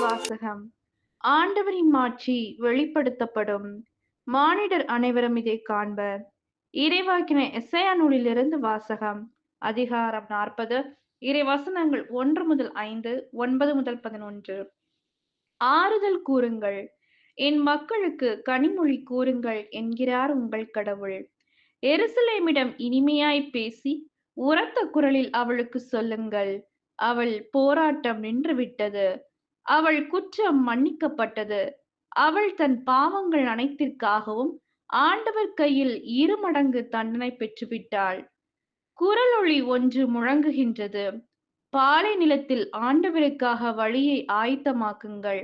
வாசகம். ஆண்டவரின் மாட்சி வெளிப்படுத்தப்படும். மானிடர் அனைவரும் இதைக் காண்பர். இறைவாக்கினர் எசாயா நூலிலிருந்து வாசகம். அதிகாரம் 40. இறைவசனங்கள் 1 முதல் 5, 9 முதல் 11. ஆறுதல் கூறுங்கள், என் மக்களுக்கு கனிமொழி கூறுங்கள் என்கிறார் உங்கள் கடவுள். எருசலேமிடம் இனிமையாய் பேசி உரத்த குரலில் அவளுக்கு சொல்லுங்கள், அவள் போராட்டம் நின்றுவிட்டது, அவள் குற்றம் மன்னிக்கப்பட்டது, அவள் தன் பாவங்கள் அனைத்திற்காகவும் ஆண்டவர் கையில் 2 மடங்கு தண்டனை பெற்றுவிட்டாள். குரலொளி ஒன்று முழங்குகின்றது, பாலை நிலத்தில் ஆண்டவருக்காக வழியை ஆயத்தமாக்குங்கள்,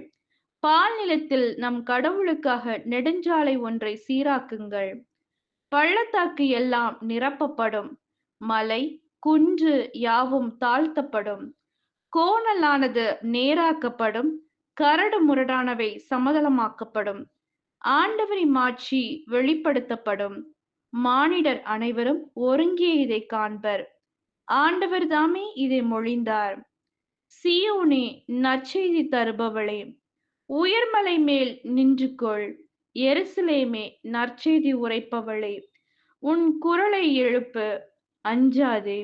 பால் நிலத்தில் நம் கடவுளுக்காக நெடுஞ்சாலை ஒன்றை சீராக்குங்கள். பள்ளத்தாக்கு எல்லாம் நிரப்பப்படும், மலை குன்று யாவும் தாழ்த்தப்படும், கோணலானது நேராக்கப்படும், கரடு முரடானவை சமதளமாக்கப்படும். ஆண்டவரின் மாட்சி வெளிப்படுத்தப்படும். மானிடர் அனைவரும் ஒருங்கே இதை காண்பர். ஆண்டவர் தாமே இதை மொழிந்தார். சீயோனே, நற்செய்தி தருபவளே, உயர்மலை மேல் நின்று கொள். எருசலேமே, நற்செய்தி உரைப்பவளே, உன் குரலை எழுப்பு, அஞ்சாதே.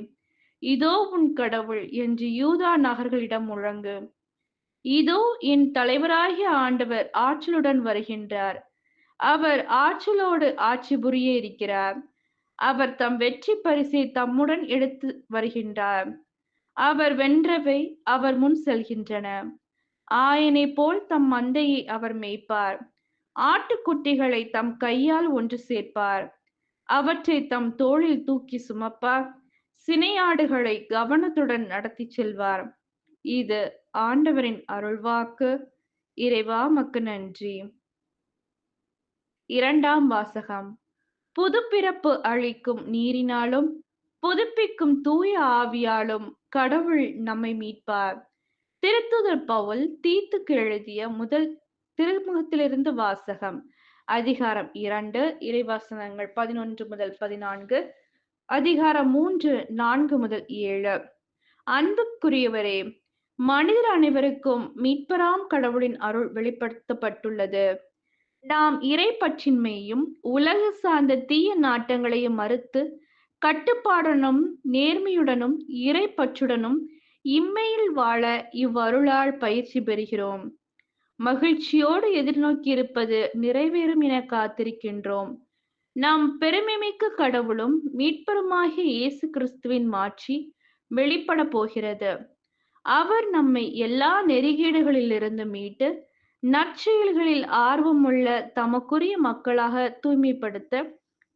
இதோ உன் கடவுள் என்று யூதா நகர்களிடம் முழங்கு. இதோ என் தலைவராகிய ஆண்டவர் ஆற்றலுடன் வருகின்றார். அவர் ஆற்றலோடு ஆட்சி புரிய இருக்கிறார். அவர் தம் வெற்றி பரிசை தம்முடன் எடுத்து வருகின்றார். அவர் வென்றவை அவர் முன் செல்கின்றன. ஆயனை போல் தம் மந்தையை அவர் மேய்ப்பார். ஆட்டுக்குட்டிகளை தம் கையால் ஒன்று சேர்ப்பார். அவற்றை தம் தோளில் தூக்கி சுமப்பார். சினையாடுகளை கவனத்துடன் நடத்தி செல்வார். இது ஆண்டவரின் அருள்வாக்கு. இறைவா மக்கு நன்றி. இரண்டாம் வாசகம். புதுப்பிறப்பு அளிக்கும் நீரினாலும் புதுப்பிக்கும் தூய ஆவியாலும் கடவுள் நம்மை மீட்பார். திருத்தூதர் பவுல் தீத்துக்கு எழுதிய முதல் திருமுகத்திலிருந்து வாசகம். அதிகாரம் 2, இறைவசனங்கள் 11 முதல் 14, அதிகாரம் 3, 4 முதல் 7. அன்புக்குரியவரே, மனிதர் அனைவருக்கும் மீட்பராம் கடவுளின் அருள் வெளிப்படுத்தப்பட்டுள்ளது. நாம் இறைப்பற்றின்மையும் உலக சார்ந்த தீய நாட்டங்களையும் மறுத்து கட்டுப்பாடுடனும் நேர்மையுடனும் இறைப்பற்றுடனும் இம்மையில் வாழ இவ்வருளால் பயிற்சி பெறுகிறோம். மகிழ்ச்சியோடு எதிர்நோக்கியிருப்பது நிறைவேறும் என காத்திருக்கின்றோம். நாம் பெருமைமிக்க கடவுளும் மீட்பருமாகிய இயேசு கிறிஸ்துவின் மாட்சி வெளிப்பட போகிறது. அவர் நம்மை எல்லா நெறிகேடுகளிலிருந்து மீட்டு நற்செயல்களில் ஆர்வமுள்ள தமக்குரிய மக்களாக தூய்மைப்படுத்த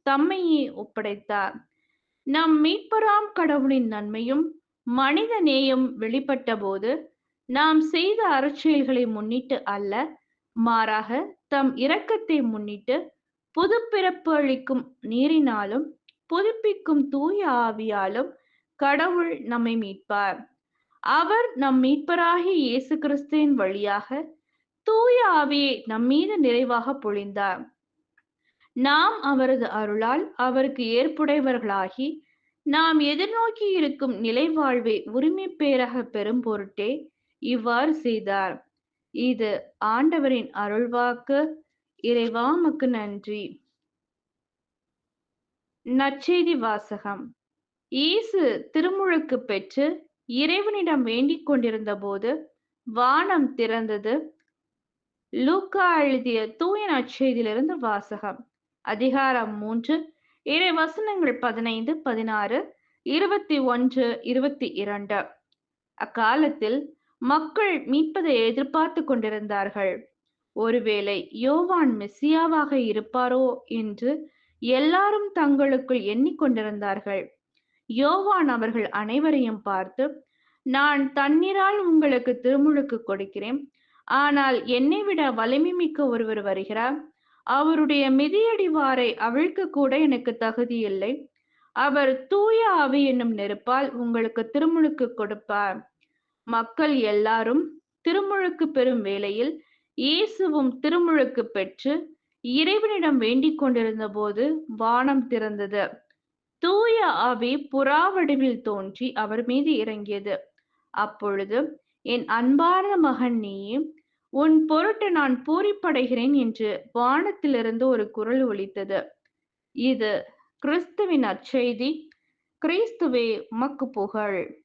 தம்மையே ஒப்படைத்தார். நம் மீட்பராம் கடவுளின் நன்மையும் மனித நேயம் வெளிப்பட்ட போது நாம் செய்த அறச்செயல்களை முன்னிட்டு அல்ல, மாறாக தம் இரக்கத்தை முன்னிட்டு புதுப்பிறப்பு அளிக்கும் நீரினாலும் புதுப்பிக்கும் தூய ஆவியாலும் கடவுள் நம்மை மீட்பார். அவர் நம் மீட்பராகிய இயேசு கிறிஸ்துவின் வழியாக தூய ஆவியை நம்மீது நிறைவாக பொழிந்தார். நாம் அவரது அருளால் அவருக்கு ஏற்புடையவர்களாகி நாம் எதிர்நோக்கி இருக்கும் நிலை வாழ்வை உரிமை பேராக பெறும் பொருட்டே இவ்வாறு செய்தார். இது ஆண்டவரின் அருள்வாக்கு. இறைவா மக்கு நன்றி. நற்செய்தி வாசகம். இயேசு திருமுழுக்கு பெற்று இறைவனிடம் வேண்டிக் கொண்டிருந்த போது வானம் திறந்தது. லூக்கா எழுதிய தூய நற்செய்தியிலிருந்து வாசகம். அதிகாரம் 3, இறை வசனங்கள் 15, 16, 21, 22. அக்காலத்தில் மக்கள் மீட்பதை எதிர்பார்த்து கொண்டிருந்தார்கள். ஒருவேளை யோவான் மெசியாவாக இருப்பாரோ என்று எல்லாரும் தங்களுக்குள் எண்ணிக்கொண்டிருந்தார்கள். யோவான் அவர்கள் அனைவரையும் பார்த்து, நான் தண்ணீரால் உங்களுக்கு திருமுழுக்கு கொடுக்கிறேன், ஆனால் என்னை விட வலிமை மிக்க ஒருவர் வருகிறார், அவருடைய மிதியடிவாரை அவிழ்க்க கூட எனக்கு தகுதி இல்லை. அவர் தூய ஆவி என்னும் நெருப்பால் உங்களுக்கு திருமுழுக்கு கொடுப்பார். மக்கள் எல்லாரும் திருமுழுக்கு பெறும் வேளையில் இயேசுவும் திருமுழுக்கு பெற்று இறைவனிடம் வேண்டிக் கொண்டிருந்த போது வானம் திறந்தது. தூய ஆவி புறா வடிவில் தோன்றி அவர் மீது இறங்கியது. அப்பொழுது, என் அன்பார்ந்த மகன் நீயே, உன் பொருட்டு நான் பூரிப்படைகிறேன் என்று வானத்திலிருந்து ஒரு குரல் ஒலித்தது. இது கிறிஸ்துவின் நற்செய்தி. கிறிஸ்துவே உமக்கு புகழ்.